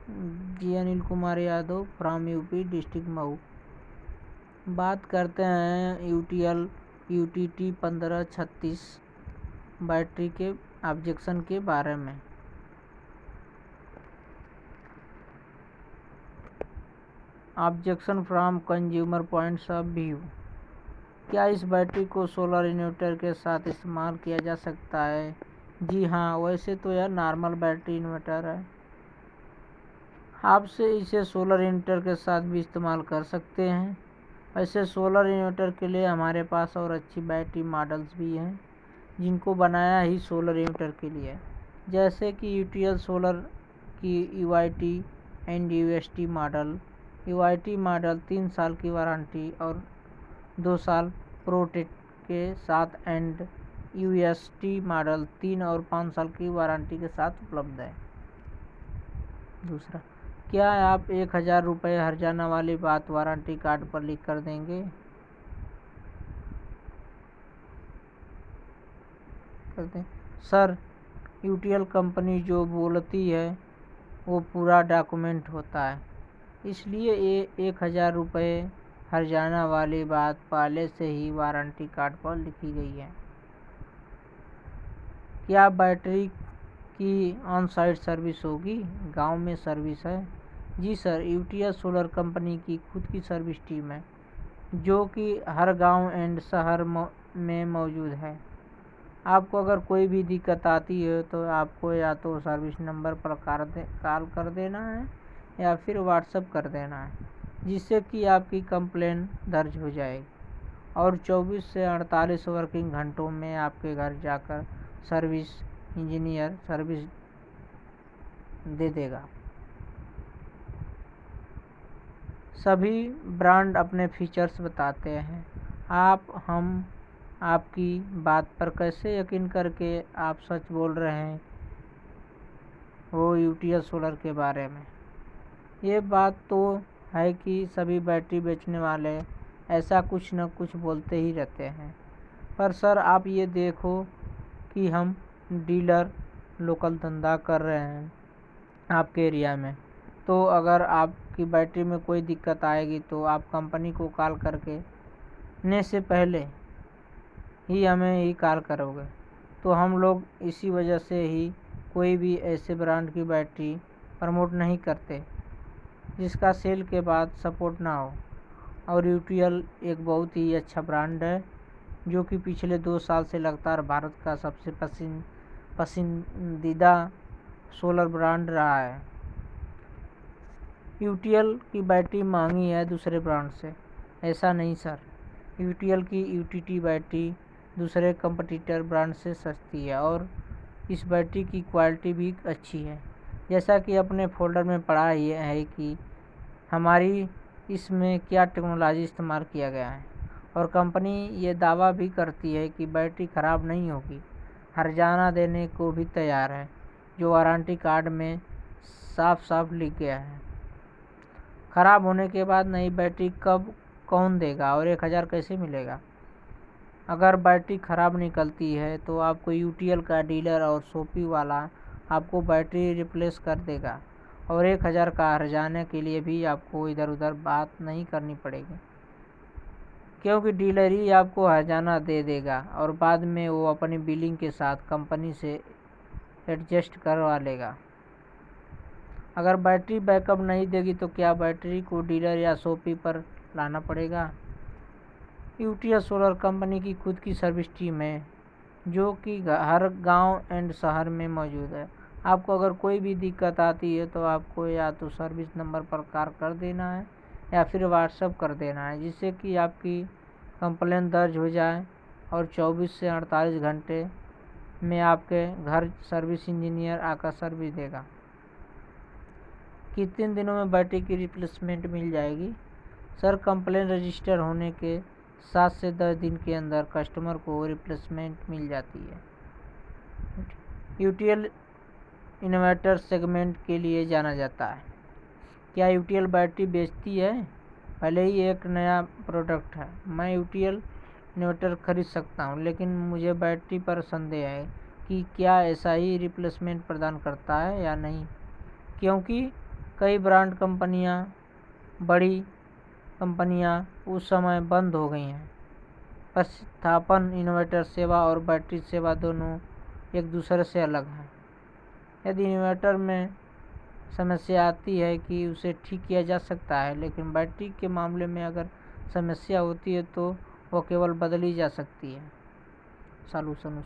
Ji Anil Kumar Yadav from UP district Mau. बात करते हैं यूटीटी 1536 बैटरी के ऑब्जेक्शन के बारे में। Objection from consumer points of view. क्या इस बैटरी को सोलर इन्वर्टर के साथ इस्तेमाल किया जा सकता है? जी हाँ, वैसे तो यह नॉर्मल बैटरी इन्वर्टर है। आपसे इसे सोलर इन्वर्टर के साथ भी इस्तेमाल कर सकते हैं। वैसे सोलर इन्वर्टर के लिए हमारे पास और अच्छी बैटरी मॉडल्स भी हैं जिनको बनाया ही सोलर इन्वर्टर के लिए, जैसे कि यूटीएल सोलर की UIT and UST model. UIT model 3 साल की वारंटी और 2 साल प्रोटेक्ट के साथ एंड यूएसटी मॉडल 3 और 5 साल की वारंटी के साथ उपलब्ध है। दूसरा, क्या आप 1000 रुपये हर्जाना वाली बात वारंटी कार्ड पर लिख कर देंगे? सर, यूटीएल कंपनी जो बोलती है वो पूरा डॉक्यूमेंट होता है, इसलिए ये 1000 रुपये हर्जाना वाली बात पहले से ही वारंटी कार्ड पर लिखी गई है। क्या बैटरी की ऑन साइट सर्विस होगी? गांव में सर्विस है? जी सर, यूटीएल सोलर कंपनी की खुद की सर्विस टीम है जो कि हर गांव एंड शहर में मौजूद है। आपको अगर कोई भी दिक्कत आती है तो आपको या तो सर्विस नंबर पर कॉल कर देना है या फिर व्हाट्सएप कर देना है, जिससे कि आपकी कंप्लेन दर्ज हो जाएगी और 24 से 48 वर्किंग घंटों में आपके घर जाकर सर्विस इंजीनियर सर्विस दे देगा। सभी ब्रांड अपने फीचर्स बताते हैं। हम आपकी बात पर कैसे यकीन करके आप सच बोल रहे हैं वो यूटीएल सोलर के बारे में? ये बात तो है कि सभी बैटरी बेचने वाले ऐसा कुछ न कुछ बोलते ही रहते हैं, पर सर आप ये देखो कि हम डीलर लोकल धंधा कर रहे हैं आपके एरिया में, तो अगर आपकी बैटरी में कोई दिक्कत आएगी तो आप कंपनी को कॉल करके ने से पहले ही हमें ही कॉल करोगे, तो हम लोग इसी वजह से ही कोई भी ऐसे ब्रांड की बैटरी प्रमोट नहीं करते जिसका सेल के बाद सपोर्ट ना हो। और यूटीएल एक बहुत ही अच्छा ब्रांड है जो कि पिछले 2 साल से लगातार भारत का सबसे पसंदीदा सोलर ब्रांड रहा है। यूटीएल की बैटरी महंगी है दूसरे ब्रांड से, ऐसा नहीं सर। यूटीएल की यूटीटी बैटरी दूसरे कंपटीटर ब्रांड से सस्ती है और इस बैटरी की क्वालिटी भी अच्छी है। जैसा कि अपने फोल्डर में पढ़ा ही है कि हमारी इसमें क्या टेक्नोलॉजी इस्तेमाल किया गया है, और कंपनी ये दावा भी करती है कि बैटरी ख़राब नहीं होगी, हर्जाना देने को भी तैयार है, जो वारंटी कार्ड में साफ साफ लिख गया है। ख़राब होने के बाद नई बैटरी कब कौन देगा और 1000 कैसे मिलेगा? अगर बैटरी ख़राब निकलती है तो आपको यूटीएल का डीलर और शॉपी वाला आपको बैटरी रिप्लेस कर देगा और 1000 का हर्जाने के लिए भी आपको इधर उधर बात नहीं करनी पड़ेगी, क्योंकि डीलर ही आपको हर्जाना दे देगा और बाद में वो अपनी बिलिंग के साथ कंपनी से एडजस्ट करवा लेगा। अगर बैटरी बैकअप नहीं देगी तो क्या बैटरी को डीलर या शॉपी पर लाना पड़ेगा? यूटीएल सोलर कंपनी की खुद की सर्विस टीम है जो कि हर गांव एंड शहर में मौजूद है। आपको अगर कोई भी दिक्कत आती है तो आपको या तो सर्विस नंबर पर कॉल कर देना है या फिर व्हाट्सएप कर देना है, जिससे कि आपकी कंप्लेन दर्ज हो जाए और 24 से 48 घंटे में आपके घर सर्विस इंजीनियर आकर सर्विस देगा। कितने दिनों में बैटरी की रिप्लेसमेंट मिल जाएगी? सर, कंप्लेन रजिस्टर होने के 7 से 10 दिन के अंदर कस्टमर को रिप्लेसमेंट मिल जाती है। यूटीएल इन्वर्टर सेगमेंट के लिए जाना जाता है। क्या यूटीएल बैटरी बेचती है? पहले ही एक नया प्रोडक्ट है। मैं यूटीएल इन्वर्टर खरीद सकता हूं, लेकिन मुझे बैटरी पर संदेह है कि क्या ऐसा ही रिप्लेसमेंट प्रदान करता है या नहीं, क्योंकि कई ब्रांड कंपनियां, बड़ी कंपनियां उस समय बंद हो गई हैं। प्रतिस्थापन इन्वर्टर सेवा और बैटरी सेवा दोनों एक दूसरे से अलग हैं। यदि इन्वर्टर में समस्या आती है कि उसे ठीक किया जा सकता है, लेकिन बैटरी के मामले में अगर समस्या होती है तो वो केवल बदली जा सकती है। Solution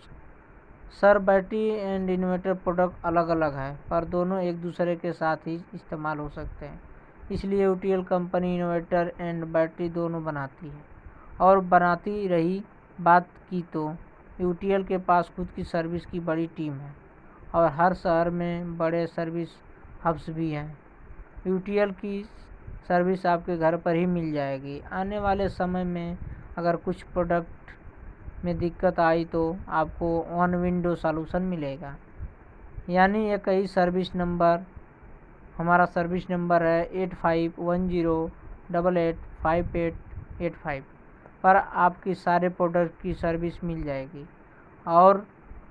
sir, battery and inverter product अलग अलग है, पर दोनों एक दूसरे के साथ ही इस्तेमाल हो सकते हैं। इसलिए UTL company inverter and battery दोनों बनाती है और बनाती रही। बात की तो यूटीएल के पास खुद की सर्विस की बड़ी टीम है और हर शहर में बड़े सर्विस हब्स भी हैं। यूटीएल की सर्विस आपके घर पर ही मिल जाएगी। आने वाले समय में अगर कुछ प्रोडक्ट में दिक्कत आई तो आपको वन विंडो सॉल्यूशन मिलेगा, यानी एक ही सर्विस नंबर। हमारा सर्विस नंबर है 8510885885 पर आपकी सारे प्रोडक्ट की सर्विस मिल जाएगी। और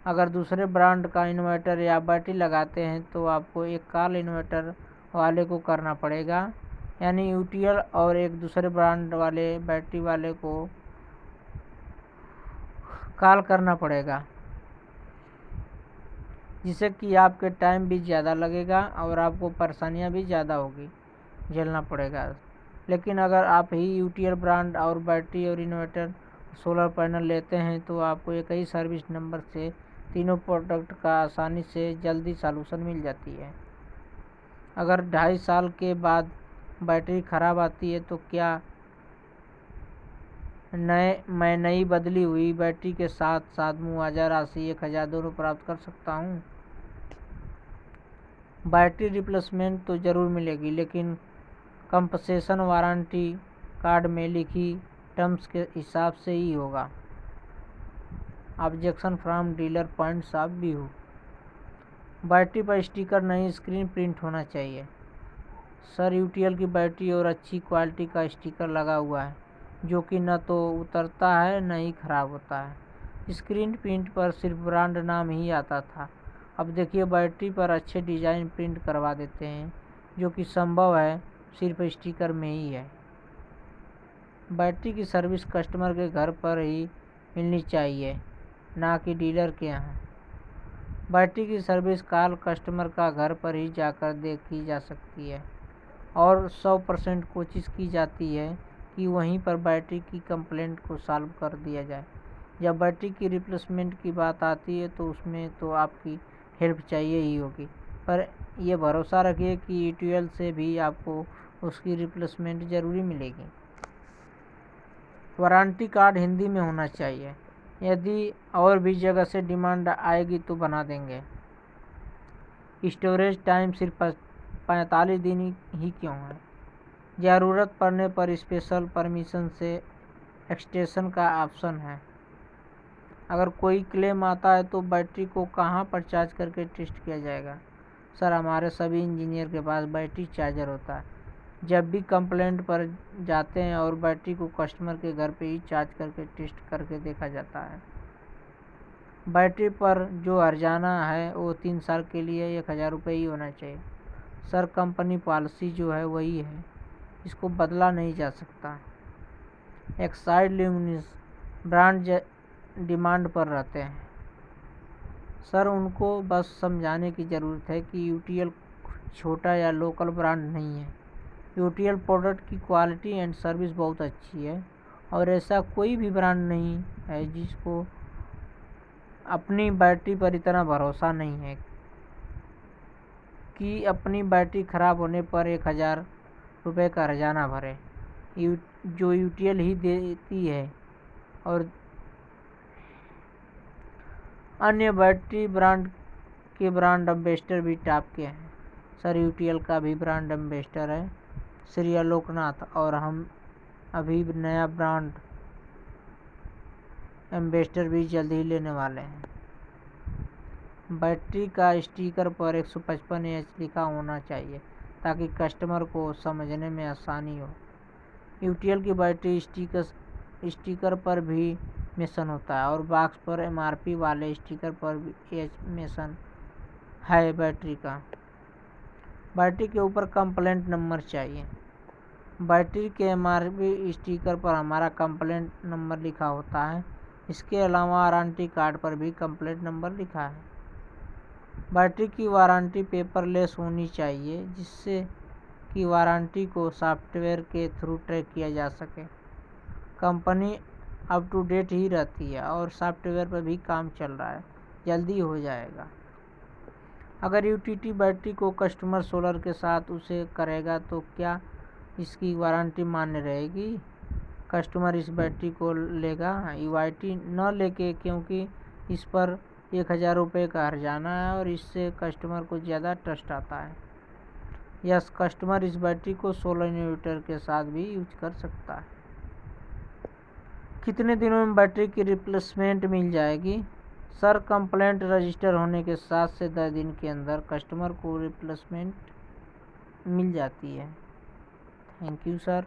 अगर दूसरे ब्रांड का इन्वर्टर या बैटरी लगाते हैं तो आपको एक कॉल इन्वर्टर वाले को करना पड़ेगा, यानी यूटीएल और एक दूसरे ब्रांड वाले बैटरी वाले को कॉल करना पड़ेगा, जिससे कि आपके टाइम भी ज़्यादा लगेगा और आपको परेशानियां भी ज़्यादा होगी, झेलना पड़ेगा। लेकिन अगर आप ही यूटीएल ब्रांड और बैटरी और इन्वर्टर सोलर पैनल लेते हैं तो आपको एक ही सर्विस नंबर से तीनों प्रोडक्ट का आसानी से जल्दी सॉल्यूशन मिल जाती है। अगर 2.5 साल के बाद बैटरी खराब आती है तो क्या मैं नई बदली हुई बैटरी के साथ साथ मुआवजा राशि 1000 दोनों प्राप्त कर सकता हूँ? बैटरी रिप्लेसमेंट तो ज़रूर मिलेगी, लेकिन कंपनसेशन वारंटी कार्ड में लिखी टर्म्स के हिसाब से ही होगा। Objection from dealer points of view. Battery पर स्टिकर नहीं, स्क्रीन प्रिंट होना चाहिए। सर, यूटीएल की बैटरी और अच्छी क्वालिटी का स्टिकर लगा हुआ है, जो कि न तो उतरता है न ही खराब होता है। स्क्रीन प्रिंट पर सिर्फ ब्रांड नाम ही आता था। अब देखिए, बैटरी पर अच्छे डिज़ाइन प्रिंट करवा देते हैं, जो कि संभव है सिर्फ स्टिकर में ही है। बैटरी की सर्विस कस्टमर के घर पर ही मिलनी चाहिए, ना कि डीलर के यहाँ। बैटरी की सर्विस कॉल कस्टमर का घर पर ही जाकर देखी जा सकती है और 100% कोशिश की जाती है कि वहीं पर बैटरी की कंप्लेंट को सॉल्व कर दिया जाए। जब बैटरी की रिप्लेसमेंट की बात आती है तो उसमें तो आपकी हेल्प चाहिए ही होगी, पर यह भरोसा रखिए कि यूटीएल से भी आपको उसकी रिप्लेसमेंट ज़रूरी मिलेगी। वारंटी कार्ड हिंदी में होना चाहिए। यदि और भी जगह से डिमांड आएगी तो बना देंगे। स्टोरेज टाइम सिर्फ 45 दिन ही क्यों है? ज़रूरत पड़ने पर स्पेशल परमिशन से एक्सटेंशन का ऑप्शन है। अगर कोई क्लेम आता है तो बैटरी को कहाँ पर चार्ज करके टेस्ट किया जाएगा? सर, हमारे सभी इंजीनियर के पास बैटरी चार्जर होता है। जब भी कंप्लेंट पर जाते हैं और बैटरी को कस्टमर के घर पे ही चार्ज करके टेस्ट करके देखा जाता है। बैटरी पर जो हर्जाना है वो 3 साल के लिए 1000 रुपये ही होना चाहिए। सर, कंपनी पॉलिसी जो है वही है, इसको बदला नहीं जा सकता। एक्साइड ल्यूमिनस ब्रांड डिमांड पर रहते हैं। सर, उनको बस समझाने की ज़रूरत है कि यूटीएल छोटा या लोकल ब्रांड नहीं है। यूटीएल प्रोडक्ट की क्वालिटी एंड सर्विस बहुत अच्छी है और ऐसा कोई भी ब्रांड नहीं है जिसको अपनी बैटरी पर इतना भरोसा नहीं है कि अपनी बैटरी खराब होने पर 1000 रुपये का हर्जाना भरे, जो यूटीएल ही देती है। और अन्य बैटरी ब्रांड के ब्रांड एम्बेसडर भी टॉप के हैं। सर, यूटीएल का भी ब्रांड एम्बेसडर है श्री आलोकनाथ, और हम अभी नया ब्रांड एम्बेसडर भी जल्द ही लेने वाले हैं। बैटरी का स्टिकर पर 155H लिखा होना चाहिए ताकि कस्टमर को समझने में आसानी हो। यूटीएल की बैटरी स्टिकर पर भी मेंशन होता है और बॉक्स पर एमआरपी वाले स्टिकर पर भी एच मेंशन है बैटरी का। बैटरी के ऊपर कंप्लेंट नंबर चाहिए। बैटरी के MRP स्टिकर पर हमारा कंप्लेंट नंबर लिखा होता है। इसके अलावा वारंटी कार्ड पर भी कंप्लेंट नंबर लिखा है। बैटरी की वारंटी पेपरलेस होनी चाहिए, जिससे कि वारंटी को सॉफ्टवेयर के थ्रू ट्रैक किया जा सके। कंपनी अप टू डेट ही रहती है और सॉफ्टवेयर पर भी काम चल रहा है, जल्दी हो जाएगा। अगर यूटिलिटी बैटरी को कस्टमर सोलर के साथ उसे करेगा तो क्या इसकी वारंटी मान्य रहेगी? कस्टमर इस बैटरी को लेगा, यूआईटी न लेके, क्योंकि इस पर 1000 रुपये का हर्जाना है और इससे कस्टमर को ज़्यादा ट्रस्ट आता है। यस, कस्टमर इस बैटरी को सोलर इन्वर्टर के साथ भी यूज कर सकता है। कितने दिनों में बैटरी की रिप्लेसमेंट मिल जाएगी? सर, कंप्लेंट रजिस्टर होने के 7 से 10 दिन के अंदर कस्टमर को रिप्लेसमेंट मिल जाती है। Thank you sir.